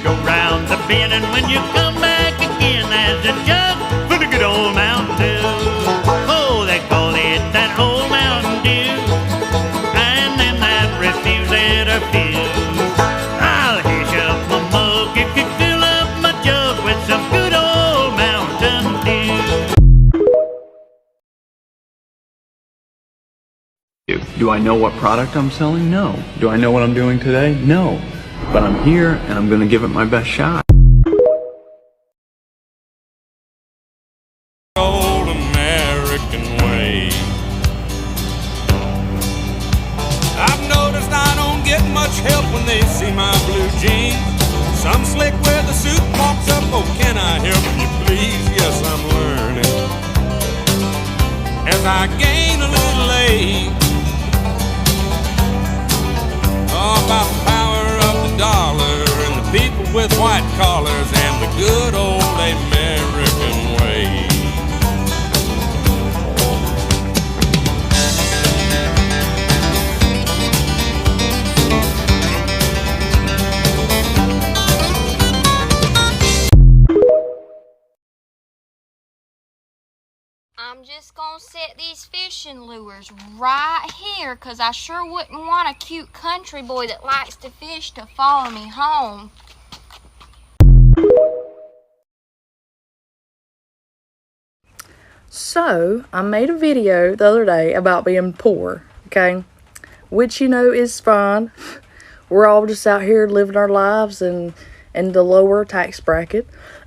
go round the bend, and when you come back again, there's a jug full of good old Mountain Dew. Oh, they call it that old Mountain Dew, and them that refuse it are few. I'll hitch up my mug if you fill up my jug with some good old Mountain Dew. Do I know what product I'm selling? No. Do I know what I'm doing today? No. But I'm here and I'm going to give it my best shot. Old American way. I've noticed I don't get much help when they see my blue jeans. Some slick with a suit walks up, oh, can I help you please? Yes, I'm learning as I gain a little age. Oh, about the power of the dollar and the people with white collars and the good old American way. I'm just gonna set these fishing lures right here, because I sure wouldn't want a cute country boy that likes to fish to follow me home. So, I made a video the other day about being poor, okay? Which, you know, is fine. We're all just out here living our lives in the lower tax bracket.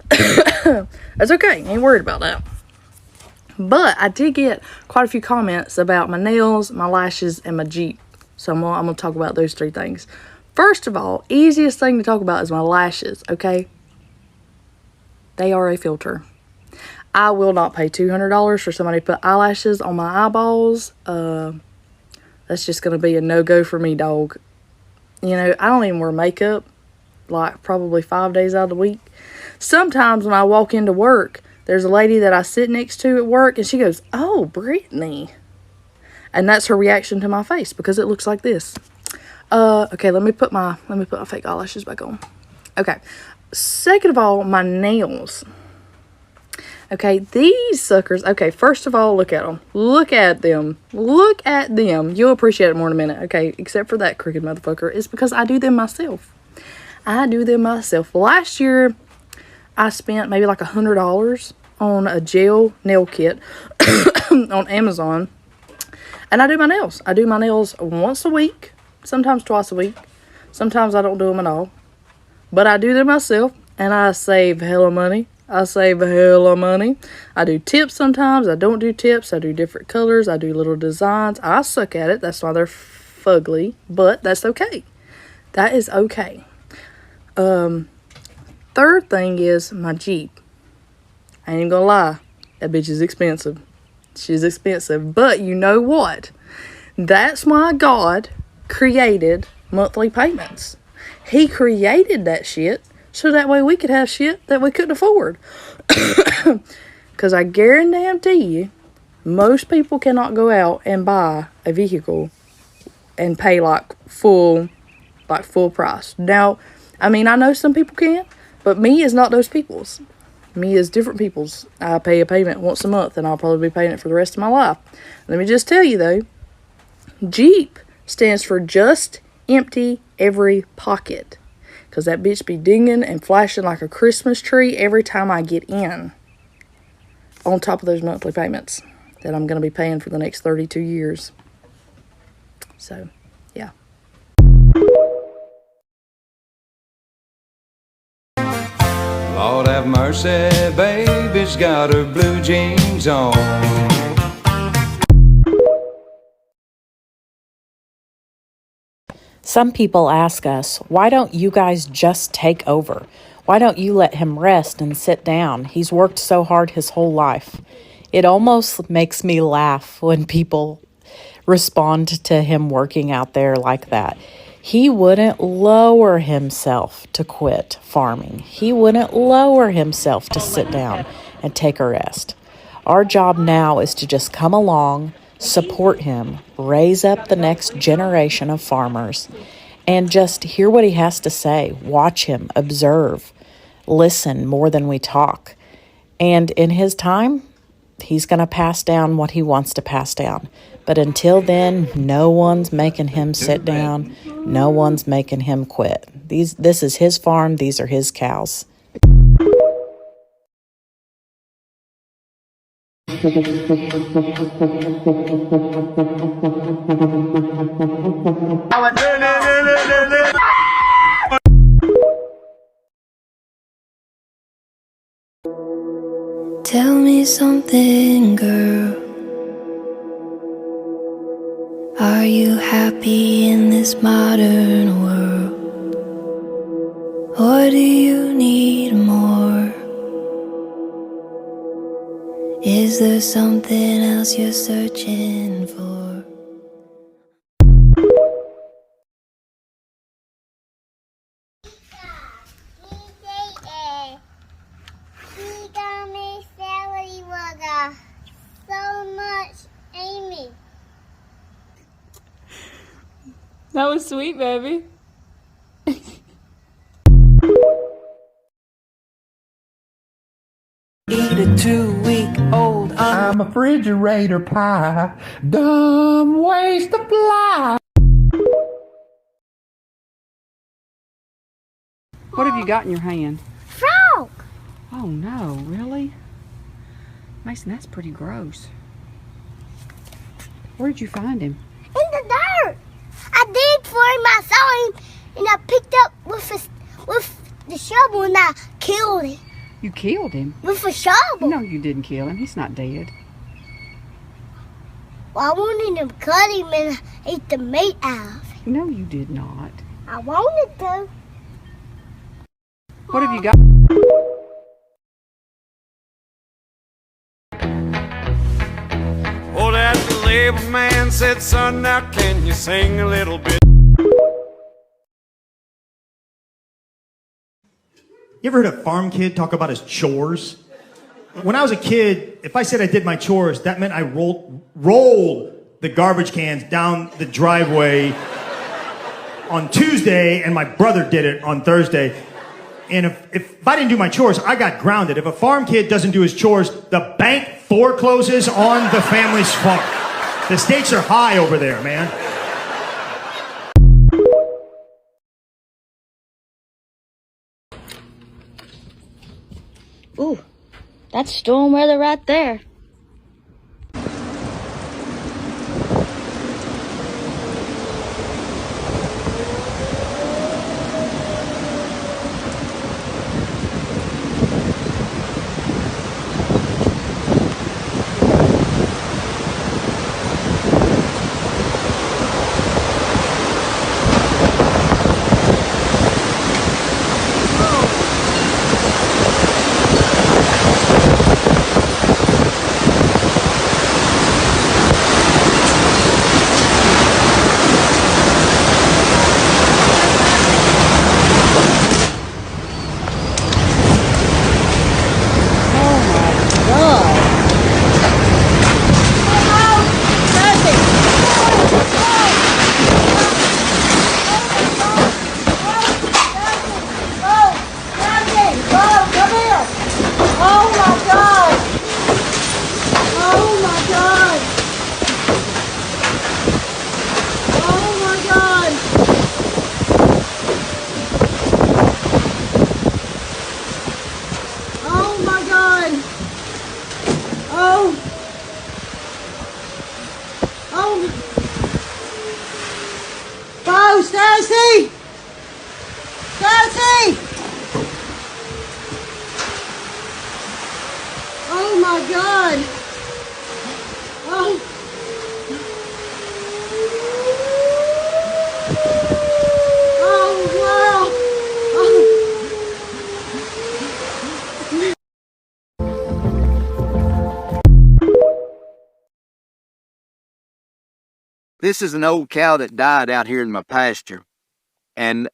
That's okay, ain't worried about that. But I did get quite a few comments about my nails, my lashes, and my Jeep. So I'm gonna talk about those three things. First of all, easiest thing to talk about is my lashes, okay? They are a filter. I will not pay $200 for somebody to put eyelashes on my eyeballs. That's just gonna be a no-go for me, dog. You know, I don't even wear makeup, like probably 5 days out of the week. Sometimes when I walk into work, there's a lady that I sit next to at work, and she goes, "Oh, Brittany." And that's her reaction to my face, because it looks like this. Okay, let me put my fake eyelashes back on. Okay. Second of all, my nails. Okay, these suckers. Okay, first of all, look at them. Look at them. Look at them. You'll appreciate it more in a minute. Okay, except for that crooked motherfucker. It's because I do them myself. I do them myself. Last year, I spent maybe like $100 on a gel nail kit on Amazon. And I do my nails. I do my nails once a week, sometimes twice a week. Sometimes I don't do them at all. But I do them myself, and I save hella money. I save hella money. I do tips sometimes. I don't do tips. I do different colors. I do little designs. I suck at it. That's why they're fugly. But that's okay. That is okay. Third thing is my Jeep. I ain't even gonna lie. That bitch is expensive. She's expensive. But you know what? That's why God created monthly payments. He created that shit so that way we could have shit that we couldn't afford. Because I guarantee you, most people cannot go out and buy a vehicle and pay like full price. Now, I mean, I know some people can, but me is not those people's. Me is different people's. I pay a payment once a month, and I'll probably be paying it for the rest of my life. Let me just tell you, though, Jeep stands for just empty every pocket. Because that bitch be dinging and flashing like a Christmas tree every time I get in. On top of those monthly payments that I'm going to be paying for the next 32 years. So, yeah. Lord have mercy, baby's got her blue jeans on. Some people ask us, why don't you guys just take over? Why don't you let him rest and sit down? He's worked so hard his whole life. It almost makes me laugh when people respond to him working out there like that. He wouldn't lower himself to quit farming. He wouldn't lower himself to sit down and take a rest. Our job now is to just come along, support him, raise up the next generation of farmers, and just hear what he has to say. Watch him, observe, listen more than we talk. And in his time, he's going to pass down what he wants to pass down. But until then, no one's making him sit down. No one's making him quit. This is his farm. These are his cows. Tell me something, girl. Are you happy in this modern world? Or do you need more? Is there something else you're searching for? So much, Amy. That was sweet, baby. Eat a 2-week-old. I'm a refrigerator pie. Dumb ways to fly. What have you got in your hand? Frog. Oh no, really? Mason, that's pretty gross. Where did you find him? In the dirt. I dig for him. I saw him, and I picked up with the shovel, and I killed him. You killed him? With a shovel. No, you didn't kill him. He's not dead. Well, I wanted to cut him and eat the meat out of him. No, you did not. I wanted to. What have you got? Oh, that label man said, son, now can you sing a little bit? You ever heard a farm kid talk about his chores? When I was a kid, if I said I did my chores, that meant I rolled the garbage cans down the driveway on Tuesday, and my brother did it on Thursday. And if I didn't do my chores, I got grounded. If a farm kid doesn't do his chores, the bank forecloses on the family's farm. The stakes are high over there, man. Ooh, that's storm weather right there. Stacy! Stacy! Oh my God! Oh! Oh wow! This is an old cow that died out here in my pasture. And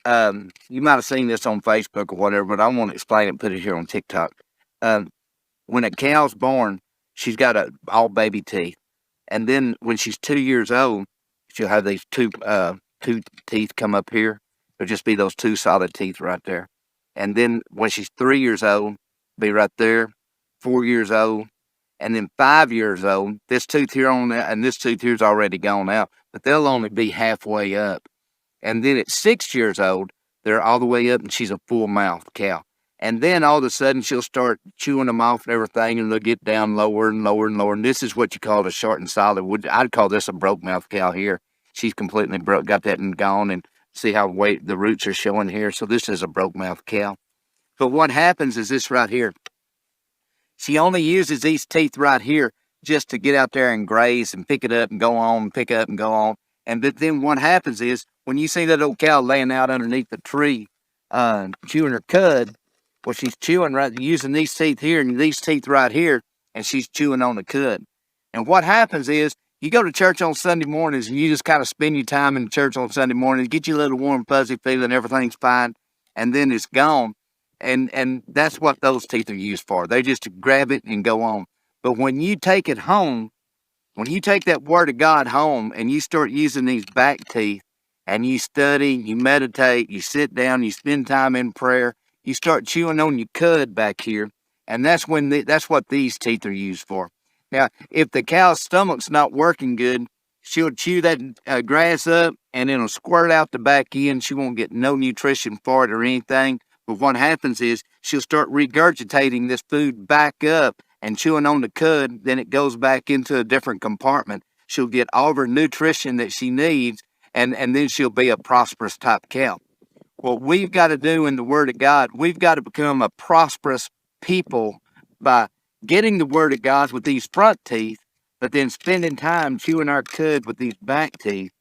you might have seen this on Facebook or whatever, but I want to explain it and put it here on TikTok. When a cow's born, she's got all baby teeth. And then when she's 2 years old, she'll have these two teeth come up here. There'll just be those 2 solid teeth right there. And then when she's 3 years old, be right there, 4 years old, and then 5 years old, this tooth here on that, and this tooth here's already gone out, but they'll only be halfway up. And then at 6 years old, they're all the way up, and she's a full mouth cow. And then all of a sudden, she'll start chewing them off and everything, and they'll get down lower and lower and lower. And this is what you call a short and solid. I'd call this a broke mouth cow here. She's completely broke, got that and gone, and see how the roots are showing here. So this is a broke mouth cow. But what happens is this right here. She only uses these teeth right here just to get out there and graze and pick it up and go on, pick up and go on. And but then what happens is when you see that old cow laying out underneath the tree, chewing her cud, well, she's chewing right, using these teeth here and these teeth right here, and she's chewing on the cud. And what happens is you go to church on Sunday mornings and you just kind of spend your time in church on Sunday mornings, get you a little warm, fuzzy feeling, everything's fine, and then it's gone. And that's what those teeth are used for. They just grab it and go on. But when you take it home, when you take that word of God home and you start using these back teeth and you study, you meditate, you sit down, you spend time in prayer, you start chewing on your cud back here, and that's when that's what these teeth are used for. Now, if the cow's stomach's not working good, she'll chew that grass up and it'll squirt out the back end. She won't get no nutrition for it or anything. But what happens is she'll start regurgitating this food back up and chewing on the cud. Then it goes back into a different compartment. She'll get all of her nutrition that she needs, and then she'll be a prosperous type cow. What we've got to do in the Word of God, we've got to become a prosperous people by getting the Word of God with these front teeth, but then spending time chewing our cud with these back teeth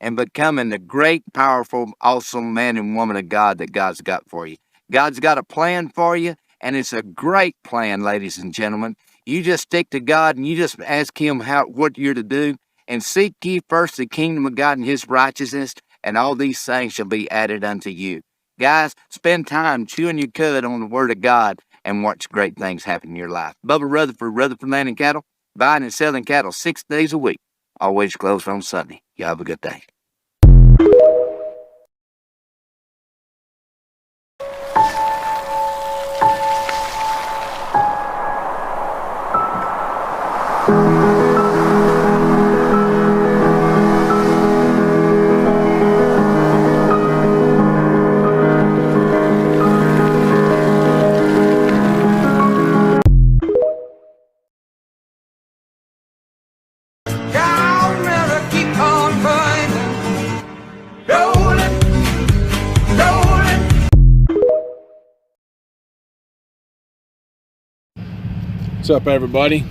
and becoming the great, powerful, awesome man and woman of God that God's got for you. God's got a plan for you, and it's a great plan, ladies and gentlemen. You just stick to God, and you just ask Him what you're to do, and seek ye first the kingdom of God and His righteousness, and all these things shall be added unto you. Guys, spend time chewing your cud on the Word of God and watch great things happen in your life. Bubba Rutherford, Rutherford Land and Cattle, buying and selling cattle 6 days a week. Always closed on Sunday. You have a good day. What's up, everybody?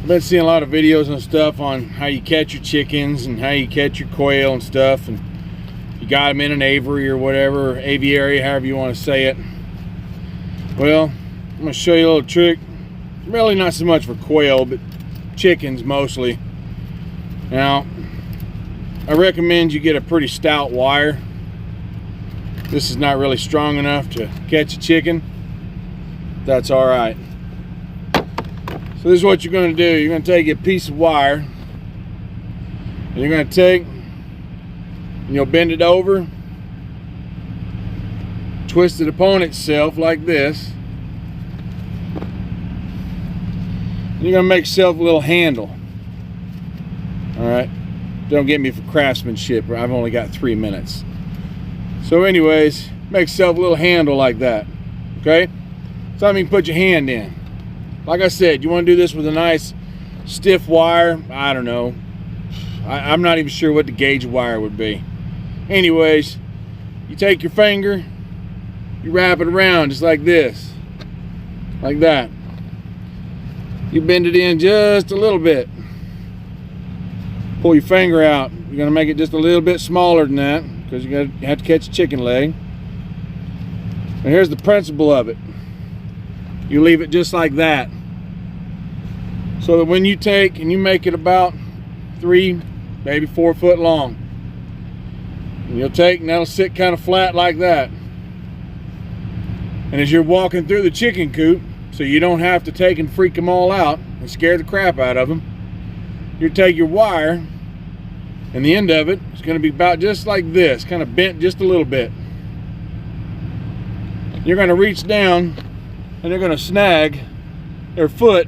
I've been seeing a lot of videos and stuff on how you catch your chickens and how you catch your quail and stuff, and you got them in an aviary or whatever, or aviary, however you want to say it. Well, I'm going to show you a little trick. Really not so much for quail, but chickens mostly. Now, I recommend you get a pretty stout wire. This is not really strong enough to catch a chicken. That's all right. So this is what you're going to do. You're going to take a piece of wire, and you're going to take, and you'll bend it over, twist it upon itself like this, and you're going to make yourself a little handle. All right, don't get me for craftsmanship. I've only got 3 minutes. So anyways, make yourself a little handle like that. Okay, something you can put your hand in. Like I said, you want to do this with a nice stiff wire. I don't know. I'm not even sure what the gauge wire would be. Anyways, you take your finger, you wrap it around just like this. Like that. You bend it in just a little bit. Pull your finger out. You're going to make it just a little bit smaller than that because you have to catch a chicken leg. And here's the principle of it. You leave it just like that, so that when you take and you make it about 3, maybe 4 foot long, and you'll take and that'll sit kind of flat like that. And as you're walking through the chicken coop, so you don't have to take and freak them all out and scare the crap out of them, you take your wire And the end of it is going to be about just like this, kind of bent just a little bit. You're going to reach down and you're going to snag their foot.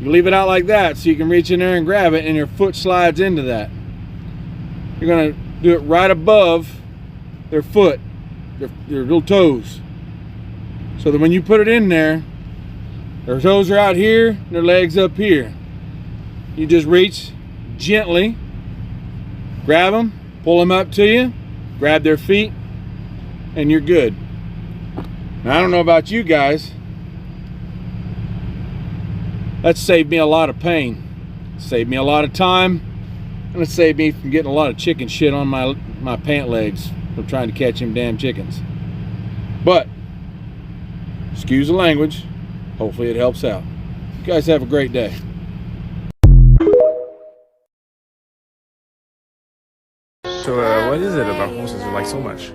You leave it out like that so you can reach in there and grab it, and your foot slides into that. You're going to do it right above their foot, their little toes. So that when you put it in there, their toes are out here, and their legs up here. You just reach gently, grab them, pull them up to you, grab their feet, and you're good. Now, I don't know about you guys. That's saved me a lot of pain. Saved me a lot of time. And it saved me from getting a lot of chicken shit on my pant legs from trying to catch them damn chickens. But, excuse the language. Hopefully it helps out. You guys have a great day. So, what is it about horses you like so much?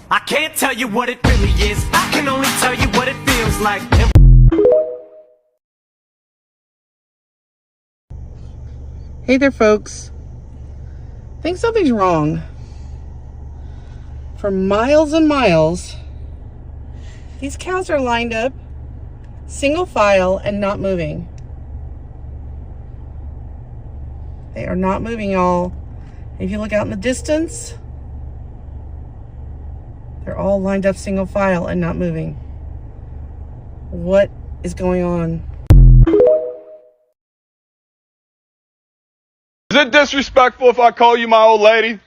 I can't tell you what it really is. I can only tell you what it feels like. Hey there, folks. I think something's wrong. For miles and miles, these cows are lined up, single file, and not moving. They are not moving, y'all. If you look out in the distance, they're all lined up single file and not moving. What is going on? Is it disrespectful if I call you my old lady?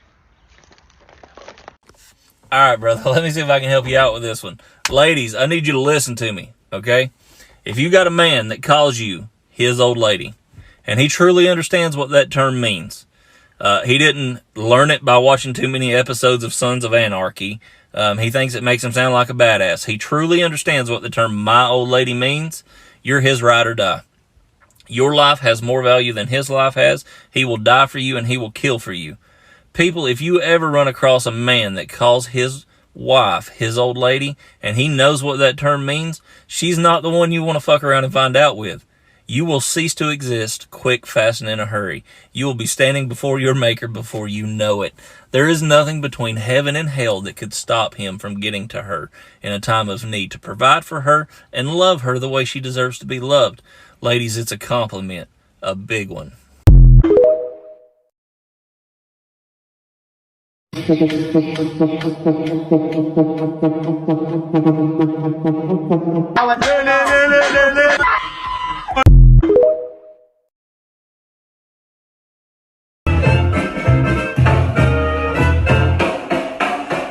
Alright, brother, let me see if I can help you out with this one. Ladies, I need you to listen to me, okay? If you got a man that calls you his old lady, and he truly understands what that term means, he didn't learn it by watching too many episodes of Sons of Anarchy. He thinks it makes him sound like a badass. He truly understands what the term my old lady means. You're his ride or die. Your life has more value than his life has. He will die for you and he will kill for you. People, if you ever run across a man that calls his wife his old lady and he knows what that term means, she's not the one you want to fuck around and find out with. You will cease to exist quick, fast, and in a hurry. You will be standing before your maker before you know it. There is nothing between heaven and hell that could stop him from getting to her in a time of need, to provide for her and love her the way she deserves to be loved. Ladies, it's a compliment, a big one.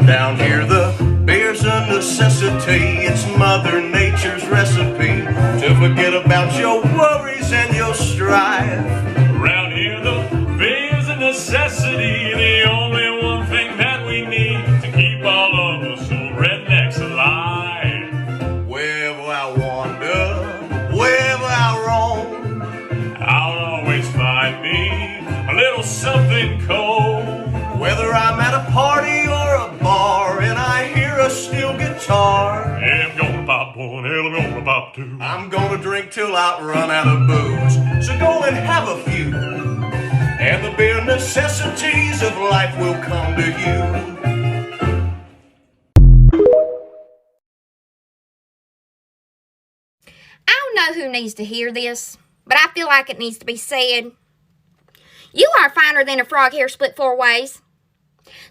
Down here the beer's a necessity. It's Mother Nature's recipe to forget about your worries and your strife. Around here the beer's a necessity. The only one thing that we need to keep all of us old rednecks alive. Wherever I wander, wherever I roam, I'll always find me a little something cold. Whether I'm at a party or a bar and I hear a steel guitar, yeah, I'm gonna pop one, hell, I'm gonna pop two. I'm gonna drink till I run out of booze. So go and have a few, and the bare necessities of life will come to you. I don't know who needs to hear this, but I feel like it needs to be said. You are finer than a frog hair split 4 ways.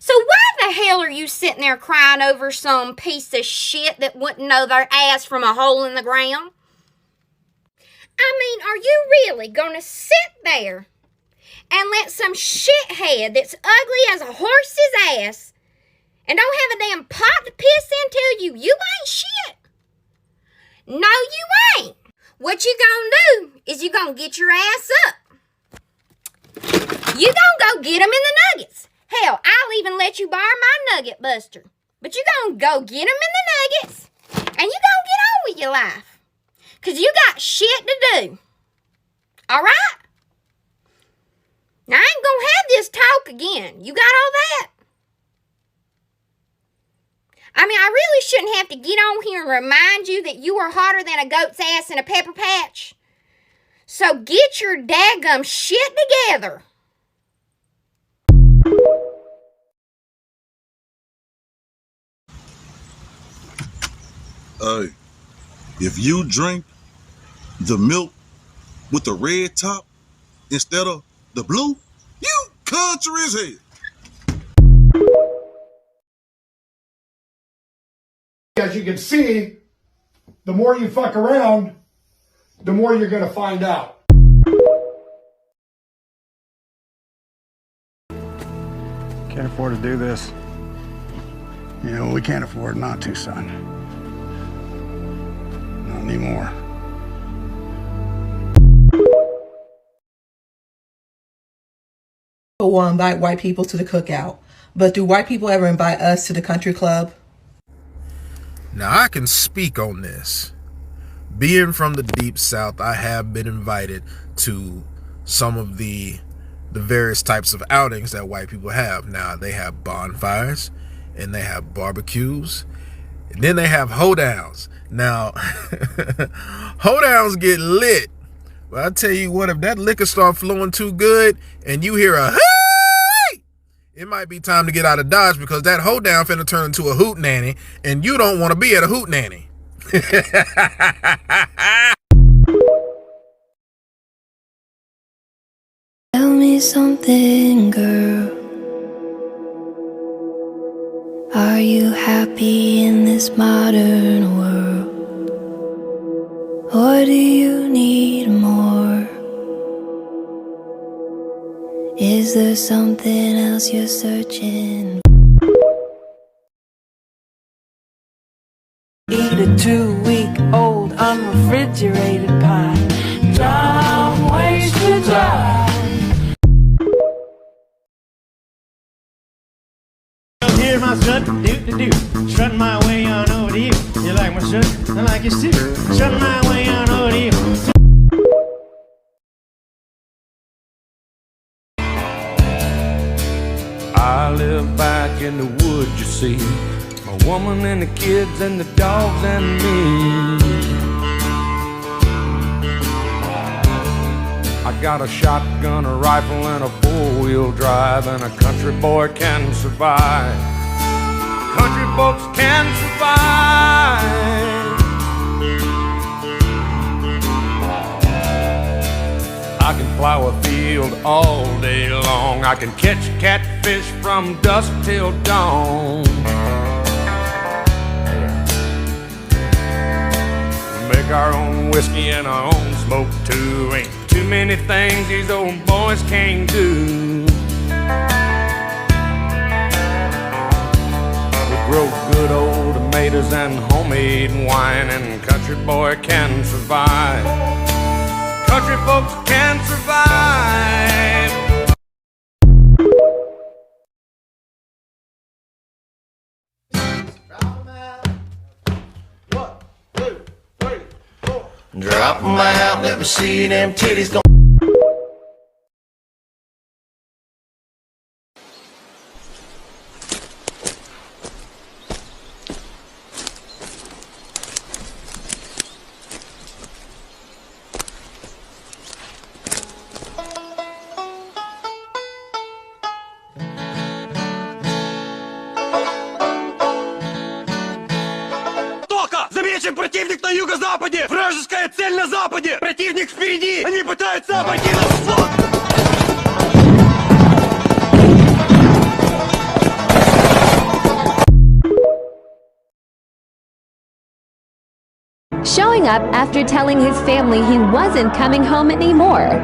So why the hell are you sitting there crying over some piece of shit that wouldn't know their ass from a hole in the ground? I mean, are you really gonna sit there and let some shithead that's ugly as a horse's ass and don't have a damn pot to piss in tell you ain't shit? No, you ain't. What you gonna do is you gonna get your ass up. You gonna go get them in the nuggets. Hell, I'll even let you borrow my nugget buster. But you gonna go get them in the nuggets, and you gonna get on with your life. Because you got shit to do. Alright? Now, I ain't gonna have this talk again. You got all that? I mean, I really shouldn't have to get on here and remind you that you are hotter than a goat's ass in a pepper patch. So get your daggum shit together. Hey, if you drink the milk with the red top instead of the blue, you country as hell. As you can see, the more you fuck around, the more you're going to find out. Can't afford to do this. You know, we can't afford not to, son. Not anymore. People will invite white people to the cookout, but do white people ever invite us to the country club? Now, I can speak on this. Being from the deep south, I have been invited to some of the various types of outings that white people have. Now, they have bonfires, and they have barbecues, and then they have hoedowns. Now, hoedowns get lit. But I tell you what, if that liquor start flowing too good, and you hear a hey, it might be time to get out of Dodge, because that hoedown finna turn into a hoot nanny, and you don't want to be at a hoot nanny. Tell me something, girl. Are you happy in this modern world? Or do you need more? Is there something else you're searching? Eat a 2-week-old unrefrigerated pie. Dumb ways to die. Here's my strut, do-do-do. Strutting my way on over to you. You like my strut? I like yours too. Strutting my way on over to you. I live back in the woods, you see. My woman and the kids and the dogs and me. I got a shotgun, a rifle, and a four-wheel drive, and a country boy can survive. Country folks can survive. I can plow a field all day long. I can catch catfish from dusk till dawn. We make our own whiskey and our own smoke too. Ain't too many things these old boys can't do. We grow good old tomatoes and homemade wine, and country boy can survive. Country folks can survive. Drop 'em out, let me see them titties go. Замечен противник на юго-западе! Вражеская цель на западе! Противник впереди! Они пытаются обойти нас с фланга! Showing up after telling his family he wasn't coming home anymore.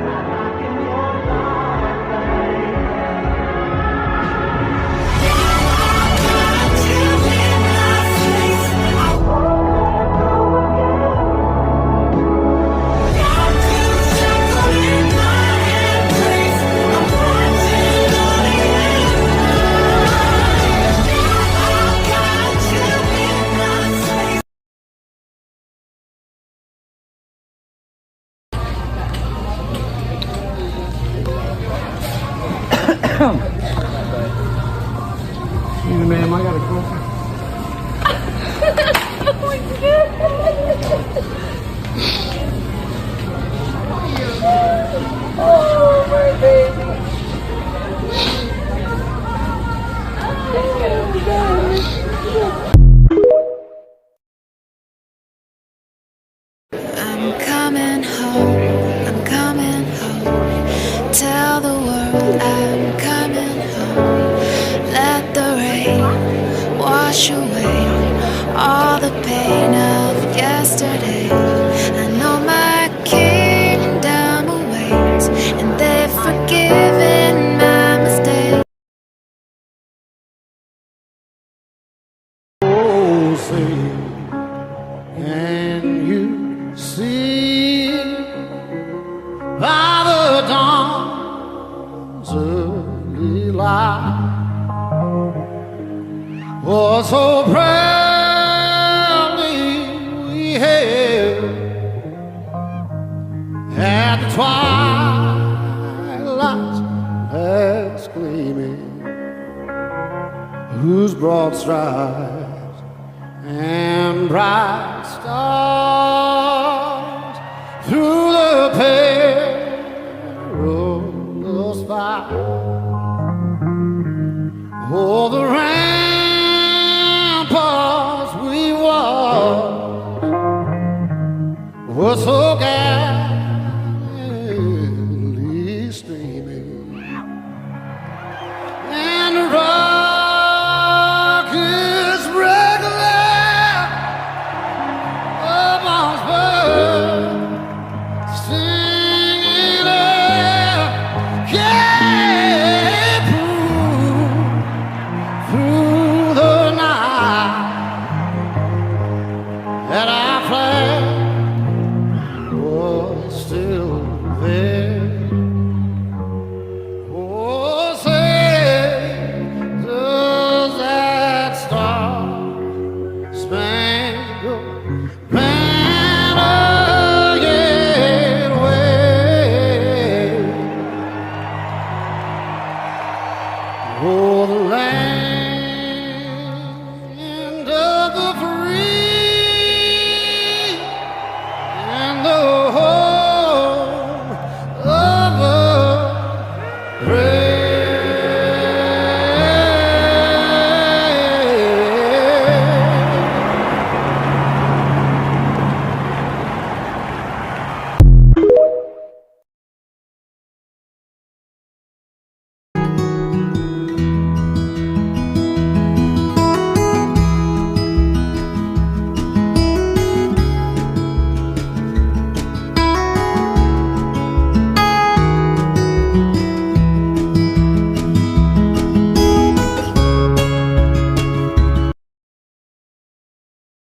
away all the pain of yesterday. I know my kingdom awaits, and they've forgiven my mistakes. Oh, say, can you see by the dawn's early light what so proudly we hailed at the twilight's last gleaming, whose broad stripes and bright stars through the perilous fight. Oh, the rain